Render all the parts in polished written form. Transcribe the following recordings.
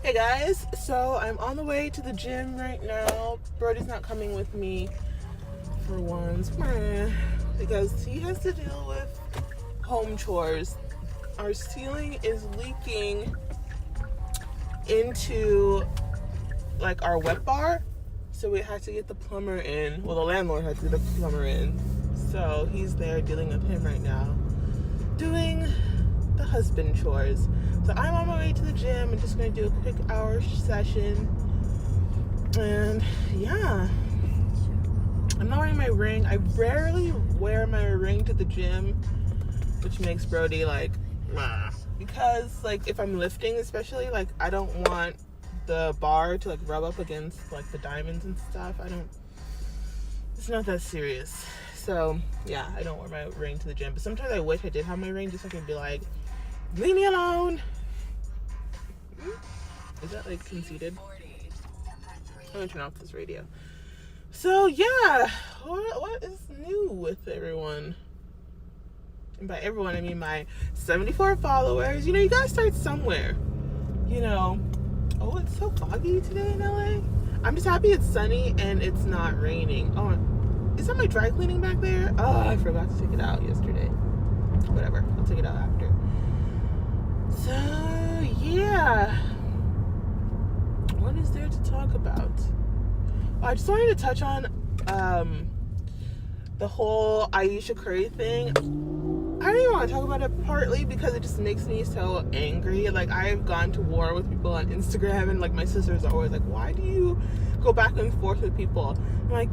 Hey guys, so I'm on the way to the gym right now. Brody's not coming with me for once because he has to deal with home chores. Our ceiling is leaking into like our wet bar, so we had to get the plumber in. Well, the landlord had to get the plumber in, so he's there dealing with him right now, doing the husband chores. So I'm on my way to the gym. I'm just going to do a quick hour session. And yeah, I'm not wearing my ring. I rarely wear my ring to the gym, which makes Brody like, because like if I'm lifting especially, like I don't want the bar to like rub up against like the diamonds and stuff. It's not that serious. So yeah, I don't wear my ring to the gym. But sometimes I wish I did have my ring just so I can be like, leave me alone. Is that like conceited? I'm gonna turn off this radio. So yeah, what is new with everyone? And by everyone, I mean my 74 followers. You know, you gotta start somewhere. You know, oh, it's so foggy today in LA. I'm just happy it's sunny and it's not raining. Oh, is that my dry cleaning back there? Oh, I forgot to take it out yesterday. Whatever, I'll take it out after. So yeah, what is there to talk about? I just wanted to touch on the whole Ayesha Curry thing. I don't even want to talk about it, partly because it just makes me so angry. Like, I've gone to war with people on Instagram, and like my sisters are always like, why do you go back and forth with people? I'm like,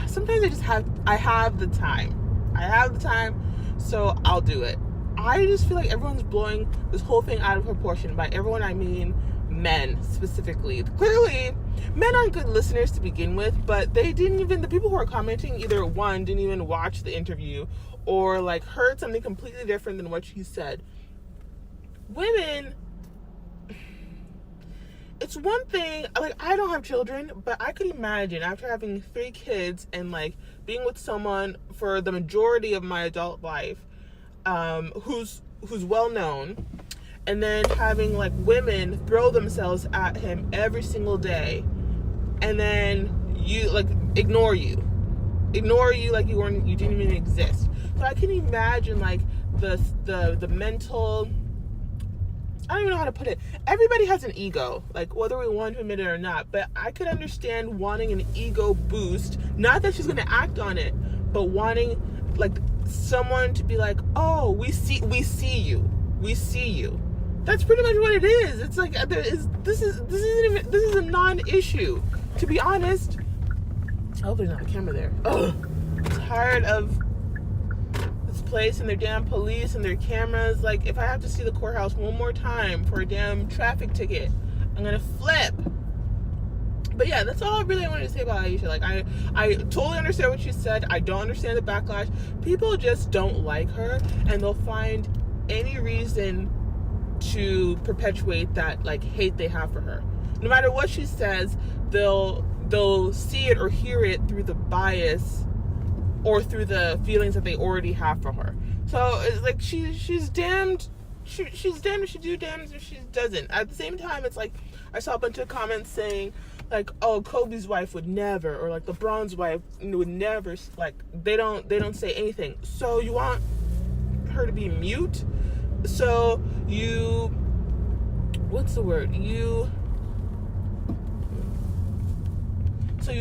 sometimes I have the time, so I'll do it. I just feel like everyone's blowing this whole thing out of proportion. By everyone, I mean men specifically. Clearly, men aren't good listeners to begin with, but the people who are commenting, either one, didn't even watch the interview, or like heard something completely different than what she said. Women, it's one thing, like, I don't have children, but I could imagine after having 3 kids and like being with someone for the majority of my adult life, who's well known, and then having like women throw themselves at him every single day, and then you like ignore you like you didn't even exist. So I can imagine like the mental, I don't even know how to put it. Everybody has an ego, like whether we want to admit it or not, but I could understand wanting an ego boost, not that she's going to act on it, but wanting like someone to be like, oh, we see you. That's pretty much what it is. It's like this is a non-issue, to be honest. I hope there's not a camera there. Ugh. I'm tired of this place and their damn police and their cameras. Like, if I have to see the courthouse one more time for a damn traffic ticket, I'm gonna flip. But yeah, that's all really I wanted to say about Ayesha. Like, I totally understand what she said. I don't understand the backlash. People just don't like her, and they'll find any reason to perpetuate that like hate they have for her. No matter what she says, they'll see it or hear it through the bias or through the feelings that they already have for her. So it's like she's damned. She's damned if she do, damned if she doesn't. At the same time, it's like I saw a bunch of comments saying like, oh, Kobe's wife would never, or like LeBron's wife would never. Like they don't say anything. So you want her to be mute? So you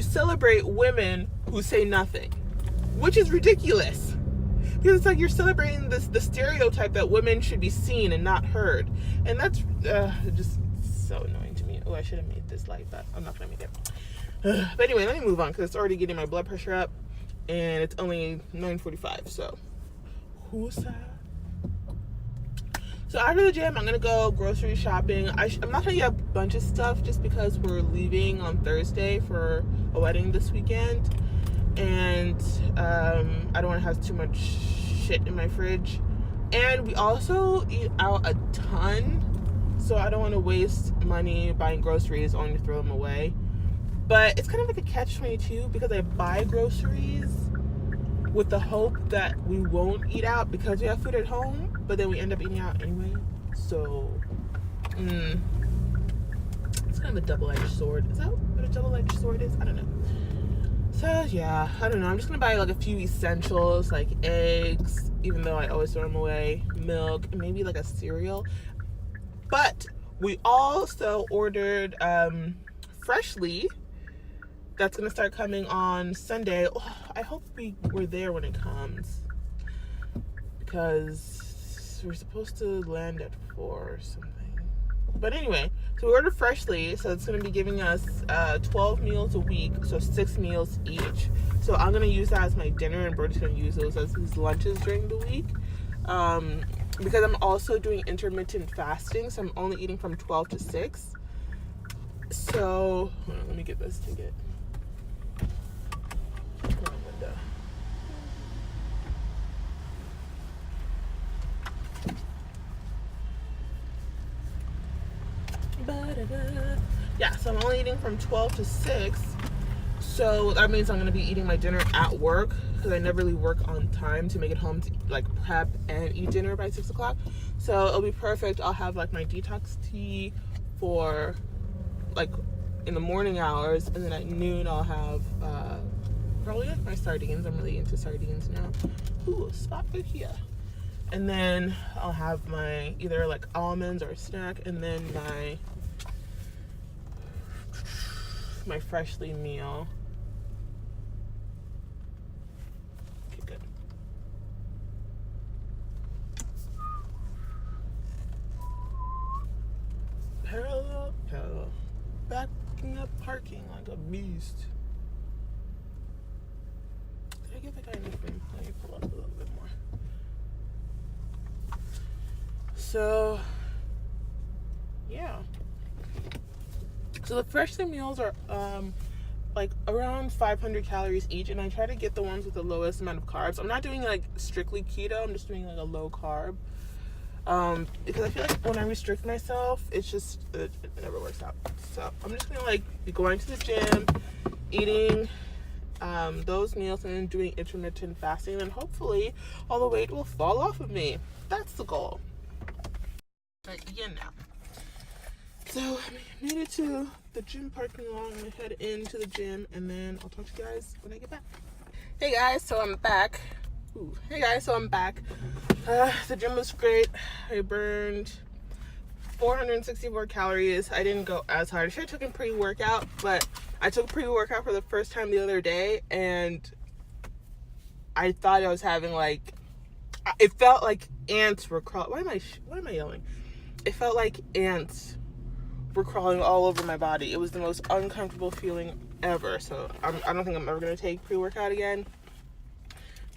celebrate women who say nothing, which is ridiculous, because it's like you're celebrating the stereotype that women should be seen and not heard, and that's just so annoying to me. Oh, I should have made this light, but I'm not gonna make it. But anyway, let me move on, because it's already getting my blood pressure up, and it's only 9:45. So who's that? So after the gym, I'm gonna go grocery shopping. I'm not gonna get a bunch of stuff just because we're leaving on Thursday for a wedding this weekend, and I don't want to have too much shit in my fridge. And we also eat out a ton, so I don't want to waste money buying groceries only to throw them away. But it's kind of like a catch-22, because I buy groceries with the hope that we won't eat out because we have food at home, but then we end up eating out anyway. So kind of a double-edged sword. Is that what a double-edged sword is? I don't know. So yeah, I don't know. I'm just gonna buy like a few essentials, like eggs, even though I always throw them away, milk, and maybe like a cereal. But we also ordered Freshly. That's gonna start coming on Sunday. Oh, I hope we were there when it comes, because we're supposed to land at 4 or something. But anyway, so we ordered Freshly, so it's going to be giving us 12 meals a week, so 6 meals each. So I'm going to use that as my dinner, and Bert's going to use those as his lunches during the week. Because I'm also doing intermittent fasting, so I'm only eating from 12 to 6. So, hold on, let me get this ticket. Yeah, so I'm only eating from 12 to 6. So that means I'm going to be eating my dinner at work, because I never really work on time to make it home to like prep and eat dinner by 6 o'clock. So it'll be perfect. I'll have like my detox tea for like in the morning hours, and then at noon I'll have probably like my sardines. I'm really into sardines now. Ooh, spot right here. And then I'll have my either like almonds or a snack, and then my Freshly meal. Okay, good. Parallel, backing up, parking like a beast. Did I get the guy anything? Let me pull up a little bit more. So, yeah. So the Freshly meals are like around 500 calories each, and I try to get the ones with the lowest amount of carbs. I'm not doing like strictly keto. I'm just doing like a low carb. Because I feel like when I restrict myself, it's just it never works out. So I'm just gonna like be going to the gym, eating those meals, and then doing intermittent fasting, and hopefully all the weight will fall off of me. That's the goal. But yeah, now. So I made it to the gym parking lot. I'm gonna head into the gym, and then I'll talk to you guys when I get back. Hey guys, so I'm back. The gym was great. I burned 464 calories. I didn't go as hard. I should have taken pre-workout, but I took pre-workout for the first time the other day, and I thought I was having like, it felt like ants were crawling. Why am I yelling? It felt like ants were crawling all over my body. It was the most uncomfortable feeling ever. So I don't think I'm ever gonna take pre-workout again.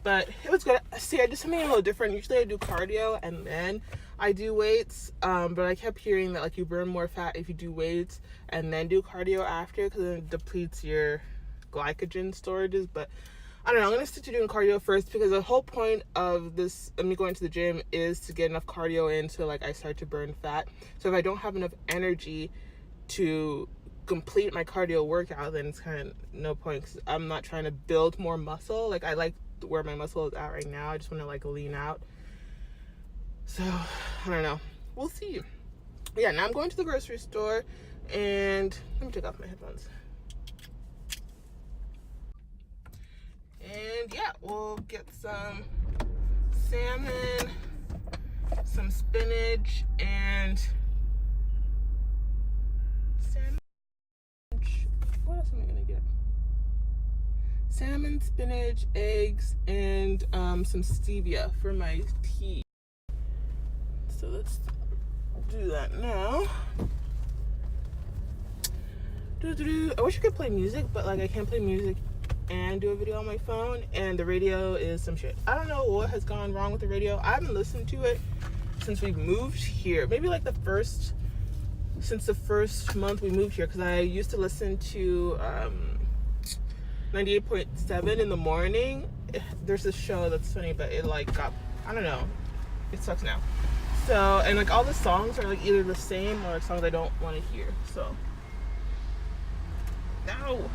But it was good. See, I did something a little different. Usually I do cardio and then I do weights. But I kept hearing that like you burn more fat if you do weights and then do cardio after, because then it depletes your glycogen storages. But I don't know, I'm gonna stick to doing cardio first, because the whole point of this, me going to the gym, is to get enough cardio in so like I start to burn fat. So if I don't have enough energy to complete my cardio workout, then it's kind of no point, because I'm not trying to build more muscle. Like I like where my muscle is at right now. I just want to like lean out. So I don't know, we'll see. Yeah, now I'm going to the grocery store, and let me take off my headphones. And yeah, we'll get some salmon, some spinach, and what else am I gonna get? Salmon, spinach, eggs, and some stevia for my tea. So let's do that now. I wish I could play music, but like I can't play music and do a video on my phone, and the radio is some shit. I don't know what has gone wrong with the radio. I haven't listened to it since we moved here. Maybe like since the first month we moved here, because I used to listen to 98.7 in the morning. There's this show that's funny, but it like got, I don't know, it sucks now. So, and like all the songs are like either the same or like songs I don't want to hear. So no.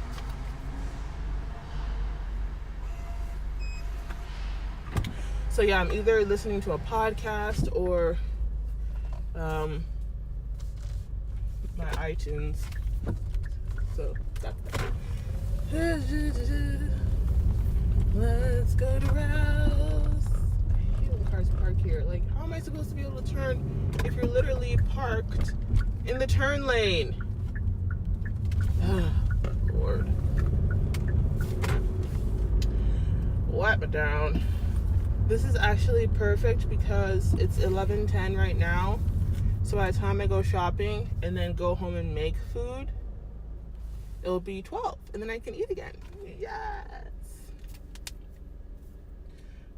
So yeah, I'm either listening to a podcast or my iTunes So that's that. Let's go to Rouse. I hate when cars park here. Like, how am I supposed to be able to turn if you're literally parked in the turn lane? Oh, Lord. Wipe it down. This is actually perfect because it's 11:10 right now. So by the time I go shopping and then go home and make food, it'll be 12 and then I can eat again. Yes.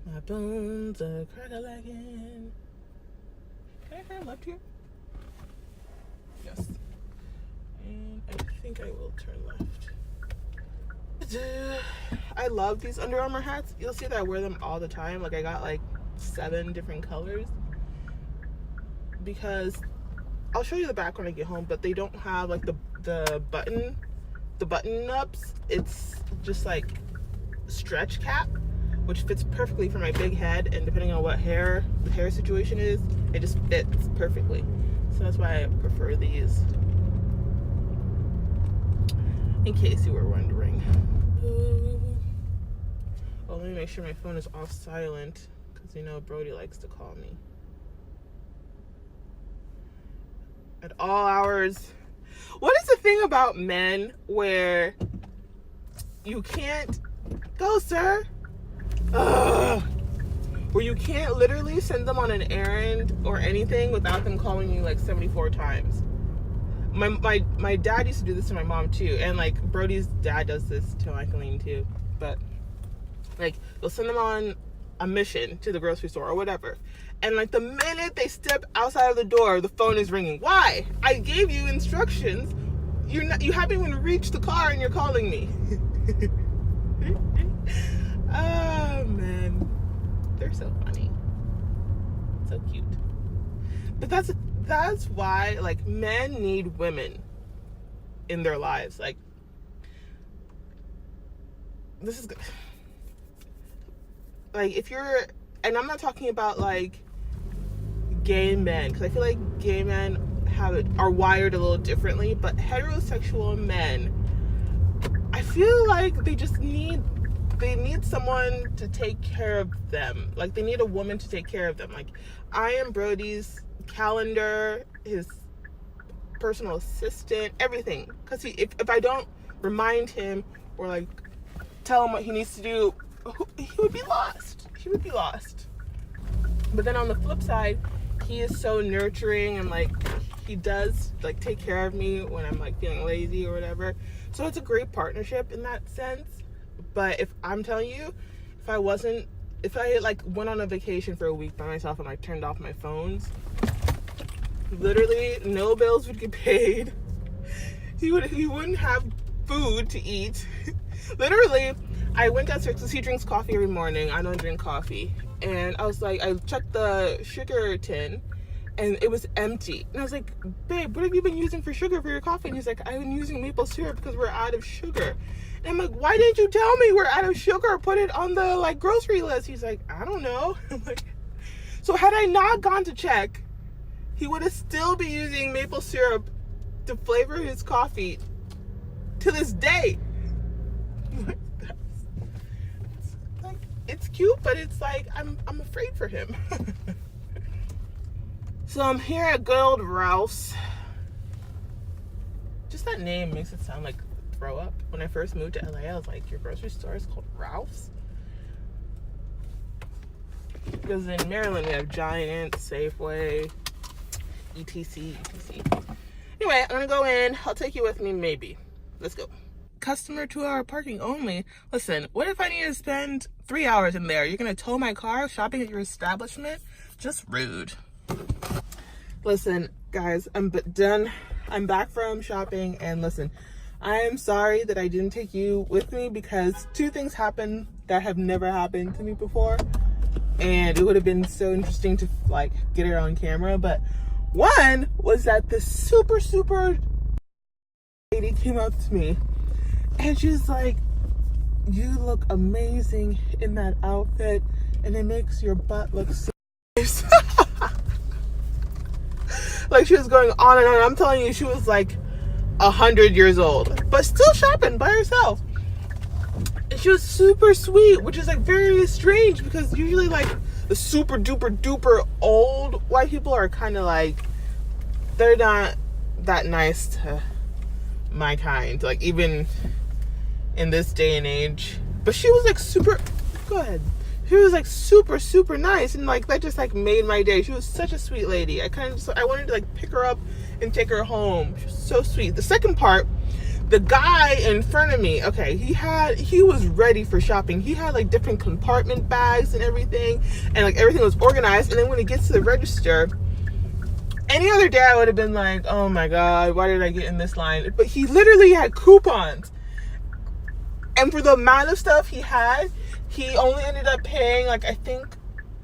My bones are crack-a-lackin'. Can I turn left here? Yes. And I think I will turn left. I love these Under Armour hats. You'll see that I wear them all the time. Like, I got like 7 different colors because I'll show you the back when I get home, but they don't have like the button ups. It's just like stretch cap, which fits perfectly for my big head, and depending on what the hair situation is, it just fits perfectly. So that's why I prefer these, in case you were wondering. Oh, let me make sure my phone is off silent, because you know Brody likes to call me at all hours. What is the thing about men where you can't go, sir? Ugh. Where you can't literally send them on an errand or anything without them calling you like 74 times. My dad used to do this to my mom too, and like Brody's dad does this to Michaeline too. But like, they'll send them on a mission to the grocery store or whatever, and like the minute they step outside of the door, the phone is ringing. Why? I gave you instructions. You haven't even reached the car and you're calling me. Oh man, they're so funny, so cute. But that's why, like, men need women in their lives. Like, this is good. Like, if you're, and I'm not talking about like gay men, because I feel like gay men are wired a little differently, but heterosexual men, I feel like they need someone to take care of them. Like, they need a woman to take care of them. Like, I am Brody's calendar, his personal assistant, everything. Because if I don't remind him or like tell him what he needs to do, he would be lost. He would be lost. But then on the flip side, he is so nurturing, and like, he does like take care of me when I'm like feeling lazy or whatever. So it's a great partnership in that sense. But if I'm telling you, if I like went on a vacation for a week by myself and like turned off my phones, literally no bills would get paid. He wouldn't have food to eat. Literally, I went downstairs because he drinks coffee every morning. I don't drink coffee. And I was like, I checked the sugar tin and it was empty. And I was like, babe, what have you been using for sugar for your coffee? And he's like, I've been using maple syrup because we're out of sugar. And I'm like, why didn't you tell me we're out of sugar? Put it on the like grocery list. He's like, I don't know. I'm like, so had I not gone to check, he would have still be using maple syrup to flavor his coffee to this day. It's cute, but it's like, I'm afraid for him. So I'm here at good old Rouse. Just that name makes it sound like throw up. When I first moved to LA, I was like, your grocery store is called Ralph's? Because in Maryland we have Giant, Safeway, etc. Anyway, I'm gonna go in. I'll take you with me, maybe. Let's go. Customer 2-hour parking only. Listen, what if I need to spend 3 hours in there? You're gonna tow my car shopping at your establishment? Just rude. Listen, guys, I'm done. I'm back from shopping, and listen, I am sorry that I didn't take you with me because 2 things happened that have never happened to me before, and it would have been so interesting to like get it on camera. But one was that this super lady came up to me and she's like, you look amazing in that outfit and it makes your butt look so nice. Like, she was going on and on. I'm telling you, she was like 100 years old, but still shopping by herself. And she was super sweet, which is like very strange because usually like the super duper duper old white people are kind of like, they're not that nice to my kind, like even in this day and age. But she was like super, go ahead. She was like super, super nice, and like that just like made my day. She was such a sweet lady. I wanted to like pick her up and take her home. She was so sweet. The second part, the guy in front of me, okay, he was ready for shopping. He had like different compartment bags and everything, and like everything was organized. And then when he gets to the register, any other day I would have been like, oh my God, why did I get in this line? But he literally had coupons. And for the amount of stuff he had, he only ended up paying like, I think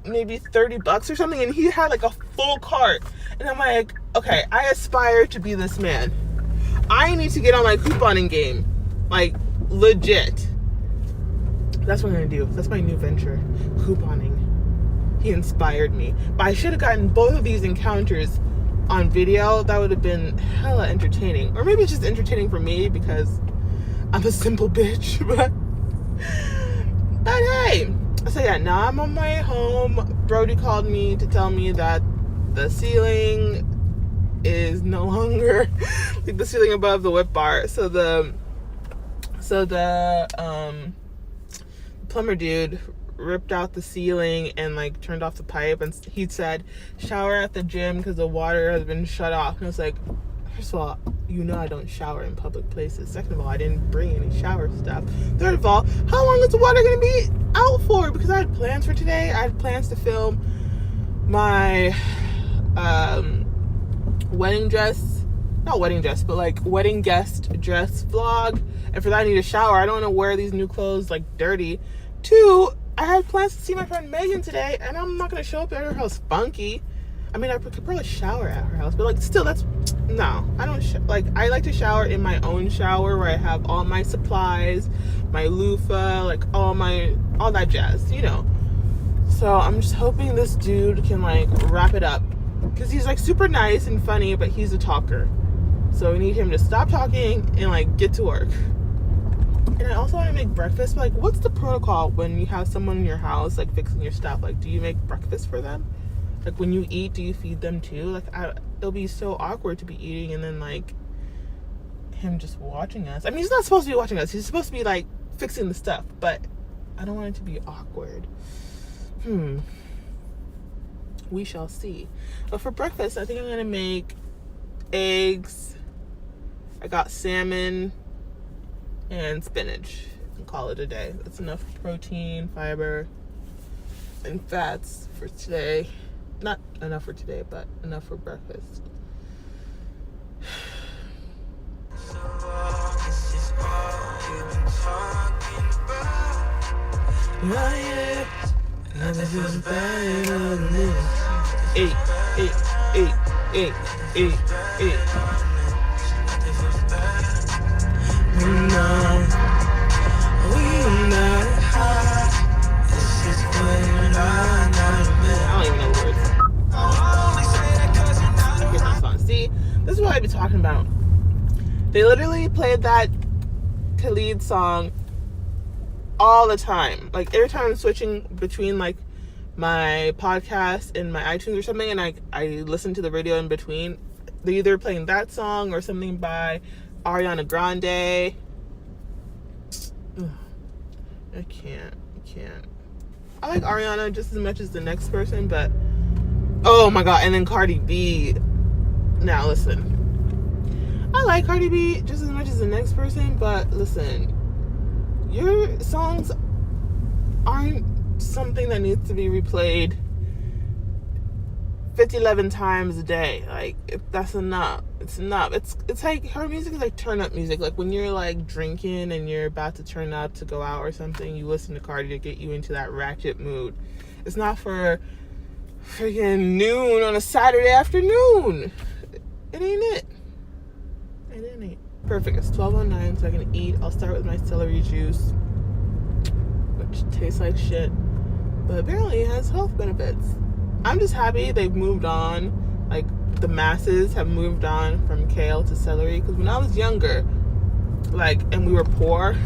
maybe $30 or something. And he had like a full cart. And I'm like, okay, I aspire to be this man. I need to get on my couponing game. Like, legit. That's what I'm going to do. That's my new venture. Couponing. He inspired me. But I should have gotten both of these encounters on video. That would have been hella entertaining. Or maybe it's just entertaining for me because I'm a simple bitch. But hey. So yeah, now I'm on my way home. Brody called me to tell me that the ceiling is no longer like the ceiling above the whip bar. So the plumber dude ripped out the ceiling and like turned off the pipe, and he said shower at the gym because the water has been shut off. And I was like, first of all, I don't shower in public places. Second of all, I didn't bring any shower stuff. Third of all, how long is the water going to be out for? Because I had plans for today. I had plans to film my wedding guest dress vlog, and for that I need a shower. I don't want to wear these new clothes like dirty. 2, I had plans to see my friend Megan today, and I'm not going to show up at her house funky. I mean, I could probably shower at her house, but like still, no, I don't I like to shower in my own shower where I have all my supplies, my loofah, like all that jazz, So I'm just hoping this dude can like wrap it up, because he's like super nice and funny, but he's a talker. So we need him to stop talking and like get to work. And I also want to make breakfast, but like what's the protocol when you have someone in your house like fixing your stuff? Like, do you make breakfast for them? Like when you eat, do you feed them too? Like it'll be so awkward to be eating and then like him just watching us. I mean, he's not supposed to be watching us. He's supposed to be like fixing the stuff, but I don't want it to be awkward. We shall see. But for breakfast, I think I'm gonna make eggs. I got salmon and spinach and call it a day. That's enough protein, fiber, and fats for today. Not enough for today, but enough for breakfast. This is what I be talking about. They literally played that Khalid song all the time. Like every time I'm switching between like my podcast and my iTunes or something, and I listen to the radio in between, they're either playing that song or something by Ariana Grande. I can't. I like Ariana just as much as the next person, but oh my God. And then Cardi B. Now listen, I like Cardi B just as much as the next person, but listen, your songs aren't something that needs to be replayed 11 times a day. Like, that's enough. It's enough. It's like her music is like turn up music. Like when you're like drinking and you're about to turn up to go out or something, you listen to Cardi to get you into that ratchet mood. It's not for freaking noon on a Saturday afternoon. It ain't it. Perfect. It's 12:09, so I can eat. I'll start with my celery juice, which tastes like shit, but apparently it has health benefits. I'm just happy they've moved on. Like, the masses have moved on from kale to celery. Because when I was younger, like, and we were poor,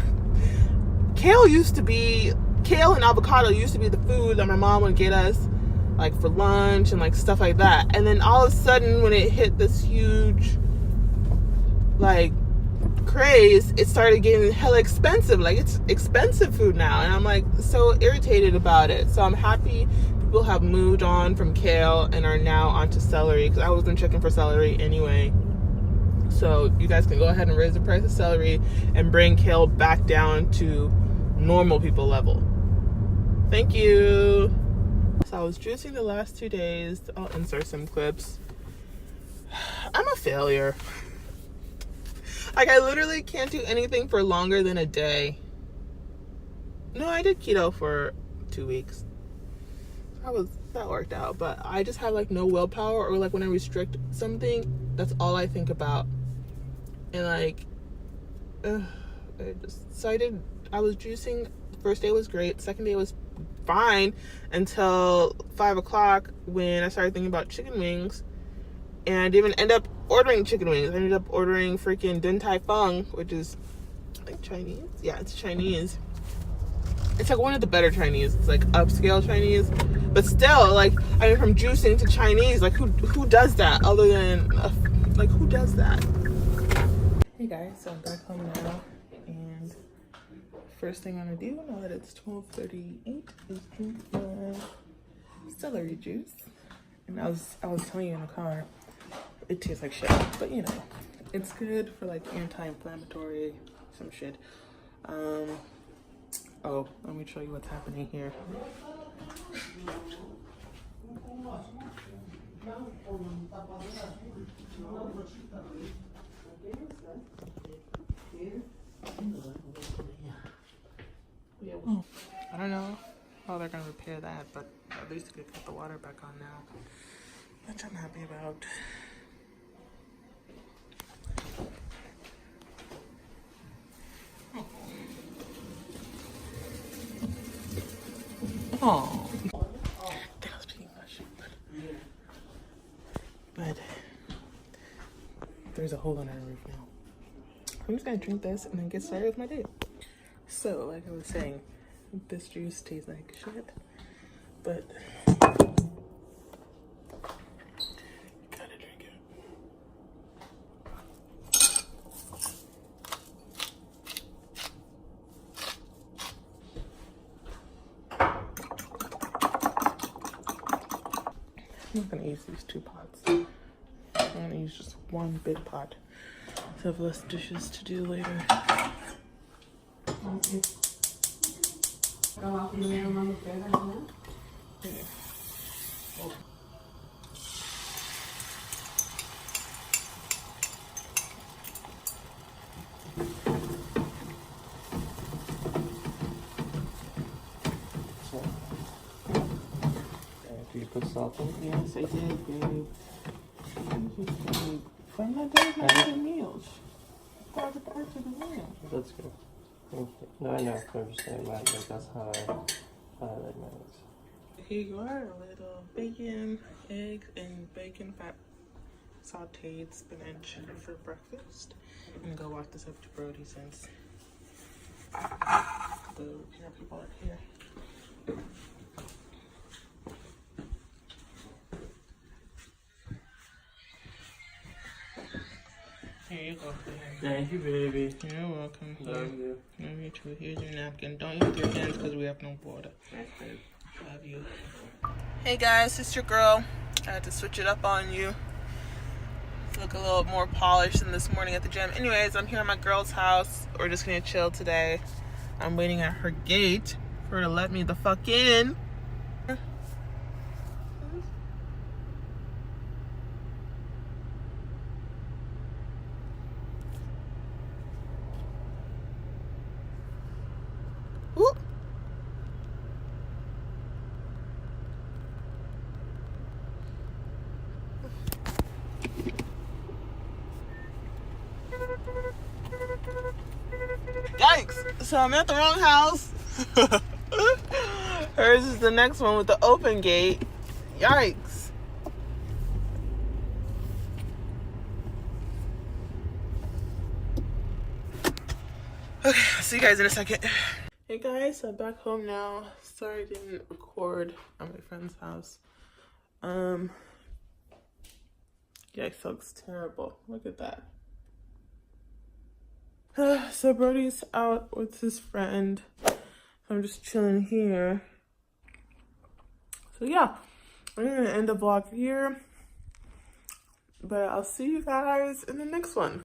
kale and avocado used to be the food that my mom would get us, like, for lunch and like stuff like that. And then all of a sudden, when it hit this huge, like, craze, it started getting hella expensive. Like, it's expensive food now, and I'm like so irritated about it. So I'm happy people have moved on from kale and are now onto celery, because I wasn't checking for celery anyway. So you guys can go ahead and raise the price of celery and bring kale back down to normal people level. Thank you. So I was juicing the last 2 days. I'll insert some clips. I'm a failure. Like, I literally can't do anything for longer than a day. No, I did keto for 2 weeks. That worked out. But I just have, like, no willpower, or, like, when I restrict something, that's all I think about. And, like, I was juicing. The first day was great. Second day was fine until 5 o'clock, when I started thinking about chicken wings. And I didn't even end up ordering chicken wings. I ended up ordering freaking Din Tai Fung, which is, I think, Chinese. Yeah, it's Chinese. It's like one of the better Chinese. It's like upscale Chinese. But still, like, I mean, from juicing to Chinese, like, who does that other than, like, who does that? Hey guys, so I'm back home now. And first thing I'm gonna do, now that it's 12:38, is drink my celery juice. And I was telling you in the car, it tastes like shit, but you know, it's good for like anti-inflammatory, some shit. Oh, let me show you what's happening here. I don't know how they're gonna repair that, but at least they could put the water back on now, which I'm happy about. Oh, I was speaking about shit, but there's a hole in our roof now. I'm just gonna drink this and then get started with my day. So, like I was saying, this juice tastes like shit, but you gotta drink it. I'm not gonna use these 2 pots. I'm gonna use just one big pot to have less dishes to do later. Yeah. Do you put salt in? Yes, I did, babe. I'm not done with my meals. Part of the meal. That's good. No, I know. I'm just saying that. Like, that's how I like mine. Here you are, a little bacon, eggs, and bacon fat sauteed spinach for breakfast. I'm gonna go walk this up to Brody since the repair people are here. Here you go. Thank you, baby. You're welcome. Love you. Love you too. Here's your napkin. Don't use your hands because we have no water. Thanks, babe. Love you. Hey guys, it's your girl. I had to switch it up on you. Look a little more polished than this morning at the gym. Anyways, I'm here at my girl's house. We're just gonna chill today. I'm waiting at her gate for her to let me the fuck in. Ooh. Yikes! So I'm at the wrong house. Hers is the next one with the open gate. Yikes. Okay, I'll see you guys in a second. Hey guys, I'm back home now. Sorry I didn't record at my friend's house. Yeah, it looks terrible. Look at that. So Brody's out with his friend. I'm just chilling here. So yeah, I'm gonna end the vlog here. But I'll see you guys in the next one.